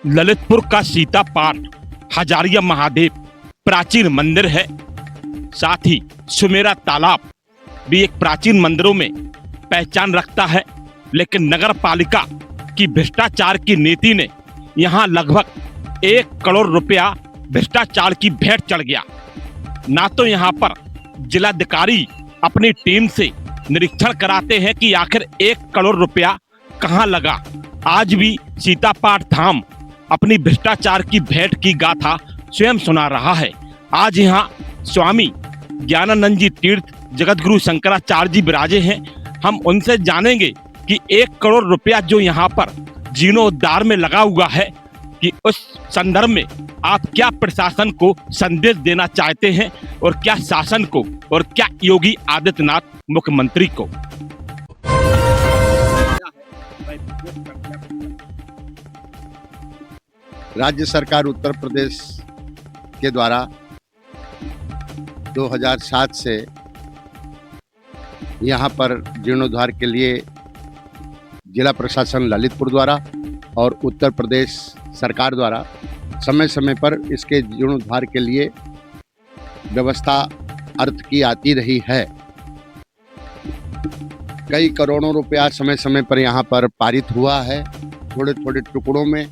ललितपुर का सीता पाठ हजारिया महादेव प्राचीन मंदिर है। साथ ही सुमेरा तालाब भी एक प्राचीन मंदिरों में पहचान रखता है। लेकिन नगर पालिका की भ्रष्टाचार की नीति ने यहाँ लगभग 1 करोड़ रुपया भ्रष्टाचार की भेंट चढ़ गया। ना तो यहाँ पर जिलाधिकारी अपनी टीम से निरीक्षण कराते हैं कि आखिर 1 करोड़ रुपया कहाँ लगा। आज भी सीता पाठ धाम अपनी भ्रष्टाचार की भेंट की गाथा स्वयं सुना रहा है। आज यहाँ स्वामी ज्ञानानंद जी तीर्थ जगतगुरु शंकराचार्य जी विराजे हैं। हम उनसे जानेंगे कि 1 करोड़ रुपया जो यहाँ पर जीर्णोद्धार में लगा हुआ है, कि उस संदर्भ में आप क्या प्रशासन को संदेश देना चाहते हैं और क्या शासन को और क्या योगी आदित्यनाथ मुख्यमंत्री को। राज्य सरकार उत्तर प्रदेश के द्वारा 2007 से यहाँ पर जीर्णोद्धार के लिए जिला प्रशासन ललितपुर द्वारा और उत्तर प्रदेश सरकार द्वारा समय समय पर इसके जीर्णोद्धार के लिए व्यवस्था अर्थ की आती रही है। कई करोड़ों रुपया समय समय पर यहाँ पर पारित हुआ है, थोड़े थोड़े टुकड़ों में।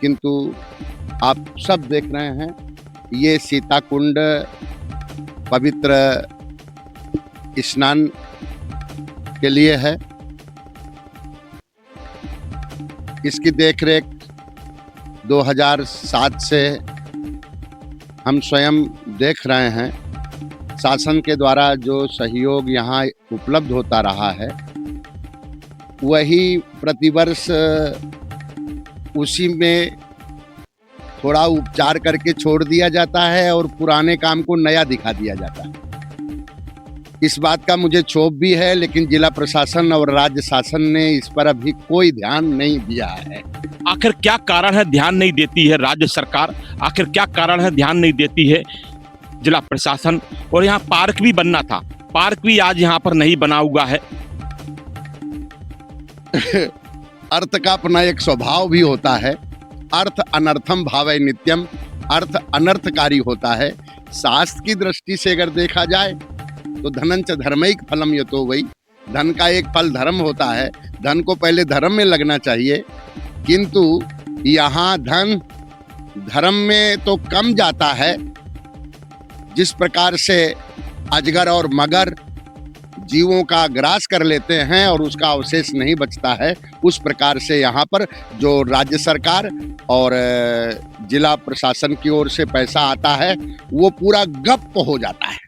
किंतु आप सब देख रहे हैं, ये सीता कुंड पवित्र स्नान के लिए है। इसकी देखरेख 2007 से हम स्वयं देख रहे हैं। शासन के द्वारा जो सहयोग यहाँ उपलब्ध होता रहा है, वही प्रतिवर्ष उसी में थोड़ा उपचार करके छोड़ दिया जाता है और पुराने काम को नया दिखा दिया जाता है। इस बात का मुझे क्षोभ भी है, लेकिन जिला प्रशासन और राज्य शासन ने इस पर अभी कोई ध्यान नहीं दिया है। आखिर क्या कारण है ध्यान नहीं देती है राज्य सरकार? आखिर क्या कारण है ध्यान नहीं देती है जिला प्रशासन? और यहाँ पार्क भी बनना था, पार्क भी आज यहाँ पर नहीं बना हुआ है। अर्थ का अपना एक स्वभाव भी होता है। अर्थ अनर्थम भावै नित्यम, अर्थ अनर्थकारी होता है। शास्त्र की दृष्टि से अगर देखा जाए तो धनंच धर्मैक फलम यतो वै, धन का एक फल धर्म होता है। धन को पहले धर्म में लगना चाहिए, किंतु यहाँ धन धर्म में तो कम जाता है। जिस प्रकार से अजगर और मगर जीवों का ग्रास कर लेते हैं और उसका अवशेष नहीं बचता है, उस प्रकार से यहाँ पर जो राज्य सरकार और जिला प्रशासन की ओर से पैसा आता है, वो पूरा गप हो जाता है।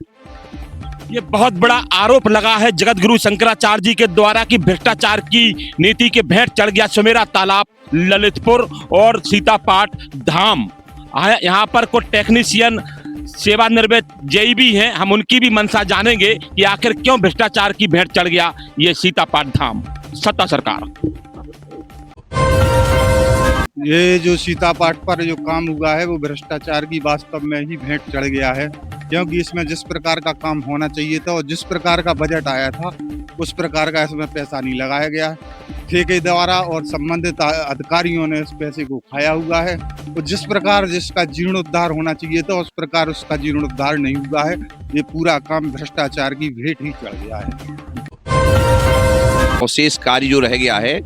ये बहुत बड़ा आरोप लगा है जगतगुरु शंकराचार्य जी के द्वारा कि भ्रष्टाचार की नीति के भेंट चढ़ गया सुमेरा तालाब, ललितपुर और सीता पाठ धाम। यहाँ पर कोई टेक्नीशियन सेवानिवृत्त जेई भी हैं, हम उनकी भी मंशा जानेंगे कि आखिर क्यों भ्रष्टाचार की भेंट चढ़ गया ये सीता पाठ धाम। सत्ता सरकार, ये जो सीता पाठ पर जो काम हुआ है वो भ्रष्टाचार की वास्तव में ही भेंट चढ़ गया है, क्योंकि इसमें जिस प्रकार का काम होना चाहिए था और जिस प्रकार का बजट आया था, उस प्रकार का इसमें पैसा नहीं लगाया गया है। ठेके द्वारा और संबंधित अधिकारियों ने इस पैसे को खाया हुआ है और जिस प्रकार जिसका जीर्णोद्धार होना चाहिए था, उस प्रकार उसका जीर्णोद्धार नहीं हुआ है। ये पूरा काम भ्रष्टाचार की भेंट ही चढ़ गया है। अवशेष कार्य जो रह गया है,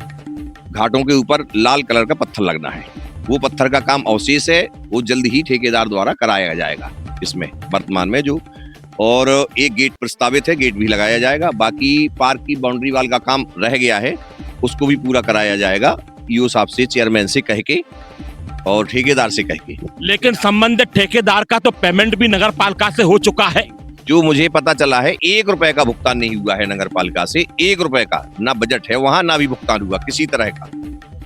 घाटों के ऊपर लाल कलर का पत्थर लगना है, वो पत्थर का काम अवशेष है, वो जल्द ही ठेकेदार द्वारा कराया जाएगा। इसमें वर्तमान में जो और एक गेट प्रस्तावित है, गेट भी लगाया जाएगा। बाकी पार्क की बाउंड्री वाल का काम रह गया है, उसको भी पूरा कराया जाएगा ईओ साहब से, चेयरमैन से कह के और ठेकेदार से कह के। लेकिन संबंधित ठेकेदार का तो पेमेंट भी नगर पालिका से हो चुका है। जो मुझे पता चला है, 1 रुपए का भुगतान नहीं हुआ है नगर पालिका से। 1 रुपए का ना बजट है वहां, ना भी भुगतान हुआ किसी तरह का।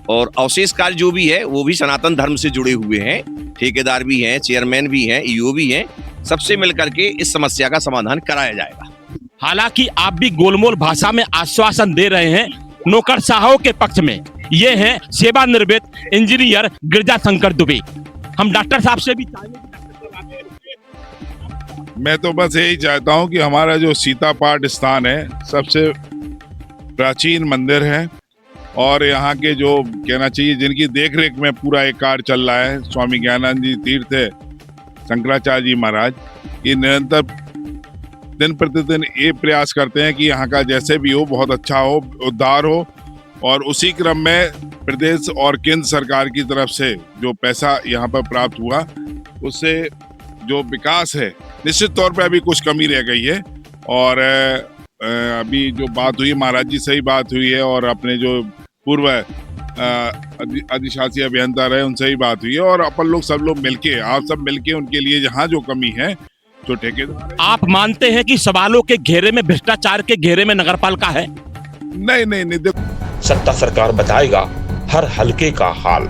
और अवशेष कार्य जो भी है वो भी सनातन धर्म से जुड़े हुए हैं, ठेकेदार भी हैं, चेयरमैन भी हैं, ईओ भी हैं, सबसे मिलकर के इस समस्या का समाधान कराया जाएगा। हालांकि आप भी गोलमोल भाषा में आश्वासन दे रहे हैं नौकरशाहों के पक्ष में। ये हैं सेवानिवृत्त इंजीनियर गिरजा शंकर दुबे। हम डॉक्टर साहब से भी मैं तो बस यही चाहता हूं कि हमारा जो सीता पाठ स्थान है, सबसे प्राचीन मंदिर है और यहाँ के जो कहना चाहिए जिनकी देख रेख में पूरा एक कार्य चल रहा है, स्वामी ज्ञानानंद जी तीर्थ शंकराचार्य जी महाराज, ये निरंतर दिन प्रतिदिन ये प्रयास करते हैं कि यहाँ का जैसे भी हो बहुत अच्छा हो, उद्धार हो। और उसी क्रम में प्रदेश और केंद्र सरकार की तरफ से जो पैसा यहाँ पर प्राप्त हुआ, उससे जो विकास है निश्चित तौर पे अभी कुछ कमी रह गई है। और अभी जो बात हुई महाराज जी, सही बात हुई है, और अपने जो पूर्व अधिशासी अभियंता रहे उनसे ही बात हुई है, और अपन लोग सब लोग मिलके, आप सब मिलके उनके लिए जहाँ जो कमी है, जो ठेकेदार। आप मानते हैं कि सवालों के घेरे में, भ्रष्टाचार के घेरे में नगरपालिका है? नहीं, देखो, सत्ता सरकार बताएगा हर हलके का हाल।